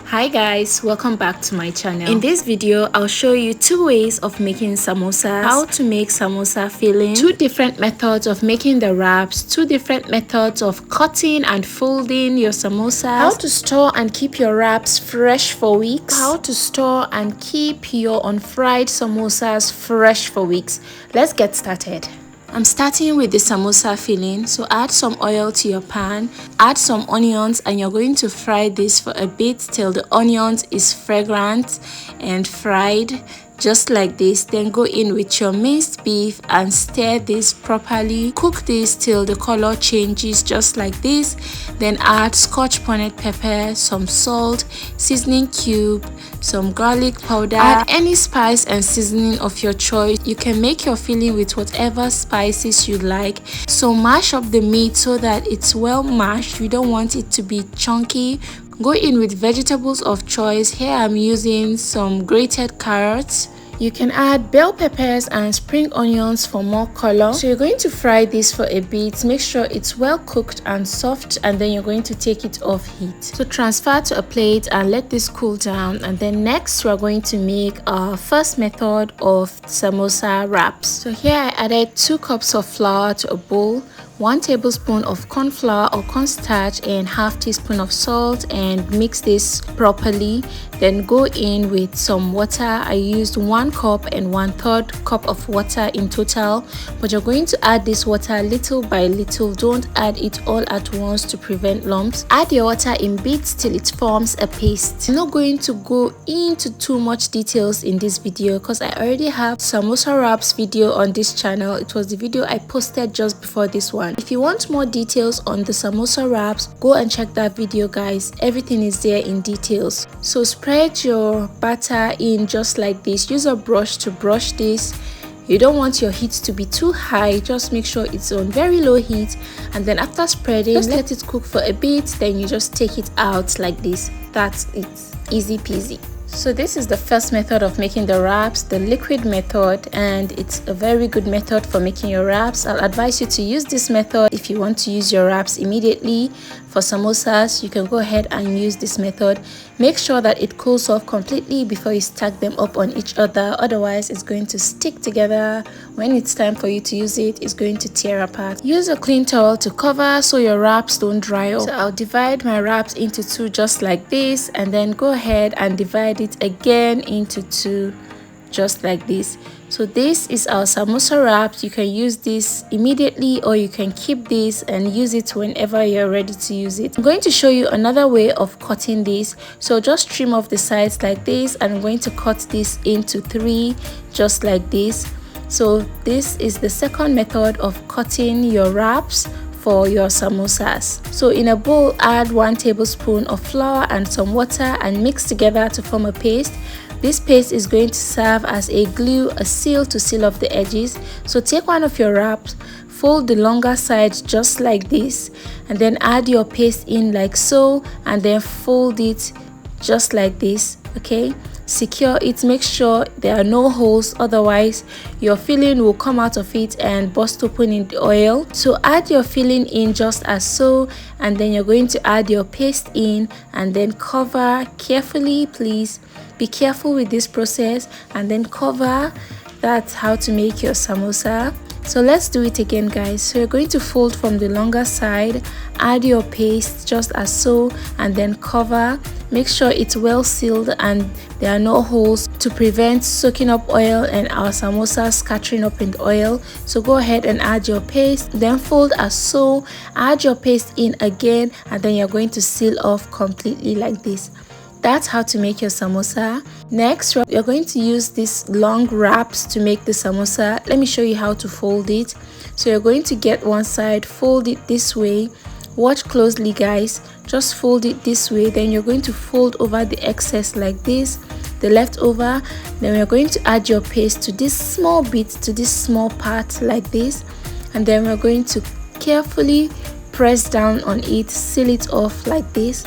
Hi guys, welcome back to my channel. In this video, I'll show you two ways of making samosas, how to make samosa filling, two different methods of making the wraps, two different methods of cutting and folding your samosas, how to store and keep your wraps fresh for weeks, how to store and keep your unfried samosas fresh for weeks. Let's get started. I'm starting with the samosa filling, so add some oil to your pan, add some onions, and you're going to fry this for a bit till the onions is fragrant and fried just like this. Then go in with your minced beef and stir this properly. Cook this till the color changes just like this. Then add scotch bonnet pepper, some salt, seasoning cube, some garlic powder, add any spice and seasoning of your choice. You can make your filling with whatever spices you like. So mash up the meat so that it's well mashed. You don't want it to be chunky. Go in with vegetables of choice. Here I'm using some grated carrots. You can add bell peppers and spring onions for more color. So you're going to fry this for a bit. Make sure it's well cooked and soft, and then you're going to take it off heat. So transfer to a plate and let this cool down. And then next we're going to make our first method of samosa wraps. So here I added 2 cups of flour to a bowl, 1 tablespoon of corn flour or cornstarch, and half teaspoon of salt, and mix this properly. Then go in with some water. I used 1 cup and 1/3 cup of water in total, but you're going to add this water little by little. Don't add it all at once to prevent lumps. Add your water in bits till it forms a paste. I'm not going to go into too much details in this video because I already have samosa wraps video on this channel. It was the video I posted just before this one. If you want more details on the samosa wraps, go and check that video, guys. Everything is there in details. So spread your batter in just like this. Use a brush to brush this. You don't want your heat to be too high. Just make sure it's on very low heat, and then after spreading, just let it cook for a bit. Then you just take it out like this. That's it. Easy peasy. So this is the first method of making the wraps, the liquid method, and it's a very good method for making your wraps. I'll advise you to use this method if you want to use your wraps immediately. For samosas, you can go ahead and use this method. Make sure that it cools off completely before you stack them up on each other, otherwise it's going to stick together. When it's time for you to use it, it's going to tear apart. Use a clean towel to cover so your wraps don't dry up. So I'll divide my wraps into 2 just like this, and then go ahead and divide it again into 2 just like this. So this is our samosa wraps. You can use this immediately, or you can keep this and use it whenever you're ready to use it. I'm going to show you another way of cutting this. So just trim off the sides like this, and I'm going to cut this into 3 just like this. So this is the second method of cutting your wraps for your samosas. So in a bowl, add 1 tablespoon of flour and some water and mix together to form a paste. This paste is going to serve as a glue, a seal to seal off the edges. So take one of your wraps, fold the longer side just like this, and then add your paste in like so, and then fold it just like this. Okay, secure it. Make sure there are no holes, otherwise your filling will come out of it and burst open in the oil. So add your filling in just as so, and then you're going to add your paste in, and then cover carefully. Please be careful with this process, and then cover. That's how to make your samosa. So let's do it again, guys. So you're going to fold from the longer side, add your paste just as so, and then cover. Make sure it's well sealed and there are no holes to prevent soaking up oil and our samosa scattering up in the oil. So go ahead and add your paste, then fold as so, add your paste in again, and then you're going to seal off completely like this. That's how to make your samosa. Next, you're going to use these long wraps to make the samosa. Let me show you how to fold it. So you're going to get one side, fold it this way. Watch closely, guys. Just fold it this way. Then you're going to fold over the excess like this, the leftover. Then we're going to add your paste to this small bit, to this small part like this, and then we're going to carefully press down on it, seal it off like this.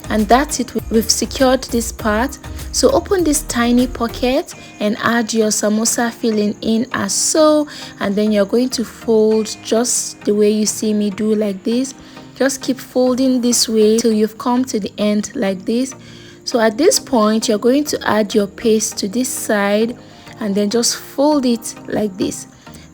And that's it. We've secured this part. So open this tiny pocket and add your samosa filling in as so, and then you're going to fold just the way you see me do like this. Just keep folding this way till you've come to the end like this. So at this point, you're going to add your paste to this side and then just fold it like this.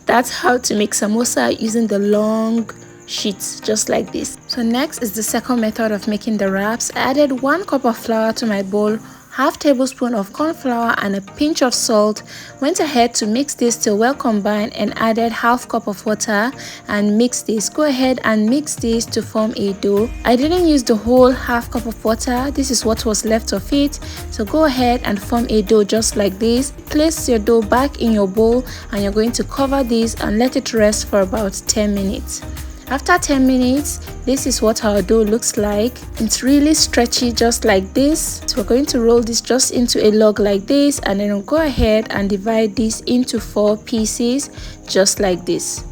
That's how to make samosa using the long sheets, just like this. So next is the second method of making the wraps. I added 1 cup of flour to my bowl, half tablespoon of corn flour and a pinch of salt. Went ahead to mix this till well combined and added half cup of water and mix this. Go ahead and mix this to form a dough. I didn't use the whole half cup of water. This is what was left of it. So go ahead and form a dough just like this. Place your dough back in your bowl and you're going to cover this and let it rest for about 10 minutes. After 10 minutes, this is what our dough looks like. It's really stretchy just like this. So we're going to roll this just into a log like this and then we'll go ahead and divide this into 4 pieces just like this.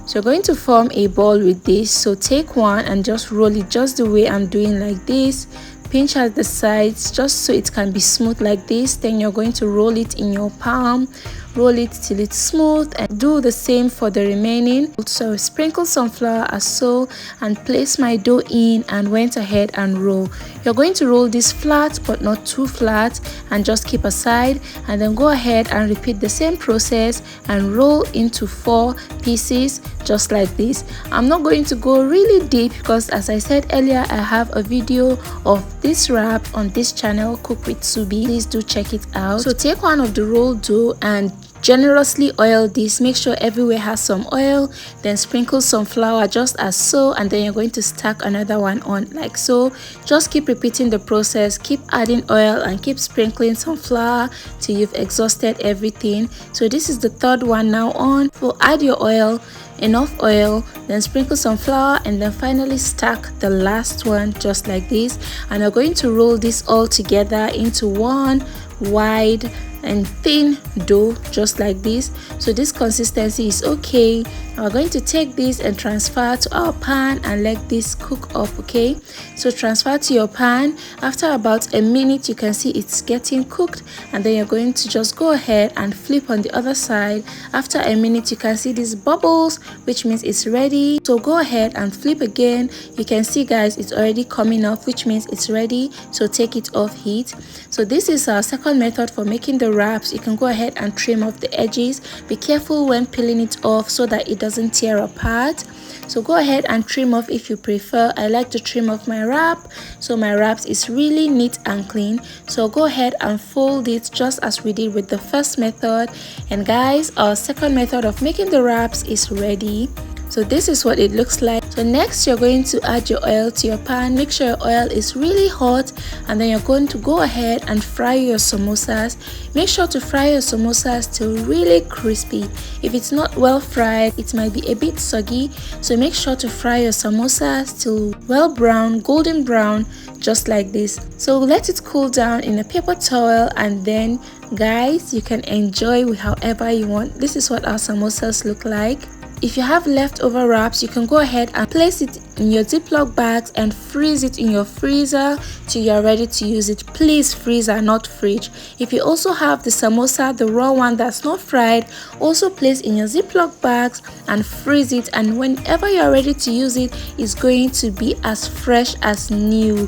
So we're going to form a ball with this. So take one and just roll it just the way I'm doing like this. Pinch at the sides just so it can be smooth like this. Then you're going to roll it in your palm. Roll it till it's smooth and do the same for the remaining. So sprinkle some flour as so and place my dough in and went ahead and roll. You're going to roll this flat but not too flat and just keep aside and then go ahead and repeat the same process and roll into 4 pieces just like this. I'm not going to go really deep because as I said earlier, I have a video of this wrap on this channel, Cook with Subi. Please do check it out. So take one of the rolled dough and generously oil this. Make sure everywhere has some oil, then sprinkle some flour just as so, and then you're going to stack another one on like so. Just keep repeating the process, keep adding oil and keep sprinkling some flour till you've exhausted everything. So this is the third one now on. So add your oil, enough oil, then sprinkle some flour and then finally stack the last one just like this. And we're going to roll this all together into one wide and thin dough just like this. So this consistency is okay. We're going to take this and transfer to our pan and let this cook up. Okay, so transfer to your pan. After about a minute you can see it's getting cooked and then you're going to just go ahead and flip on the other side. After a minute you can see these bubbles, which means it's ready. So go ahead and flip again. You can see guys, it's already coming off, which means it's ready. So take it off heat. So this is our second method for making the wraps. You can go ahead and trim off the edges. Be careful when peeling it off so that it doesn't tear apart. So go ahead and trim off if you prefer. I like to trim off my wrap so my wraps is really neat and clean. So go ahead and fold it just as we did with the first method. And guys, our second method of making the wraps is ready. So this is what it looks like. So next you're going to add your oil to your pan. Make sure your oil is really hot and then you're going to go ahead and fry your samosas. Make sure to fry your samosas till really crispy. If it's not well fried, it might be a bit soggy. So make sure to fry your samosas till well brown, golden brown, just like this. So let it cool down in a paper towel and then guys, you can enjoy however you want. This is what our samosas look like. If you have leftover wraps, you can go ahead and place it in your Ziploc bags and freeze it in your freezer till you're ready to use it. Please freezer, not fridge. If you also have the samosa, the raw one that's not fried, also place in your Ziploc bags and freeze it, and whenever you're ready to use it, it's going to be as fresh as new.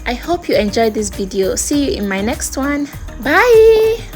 I hope you enjoyed this video. See you in my next one. Bye.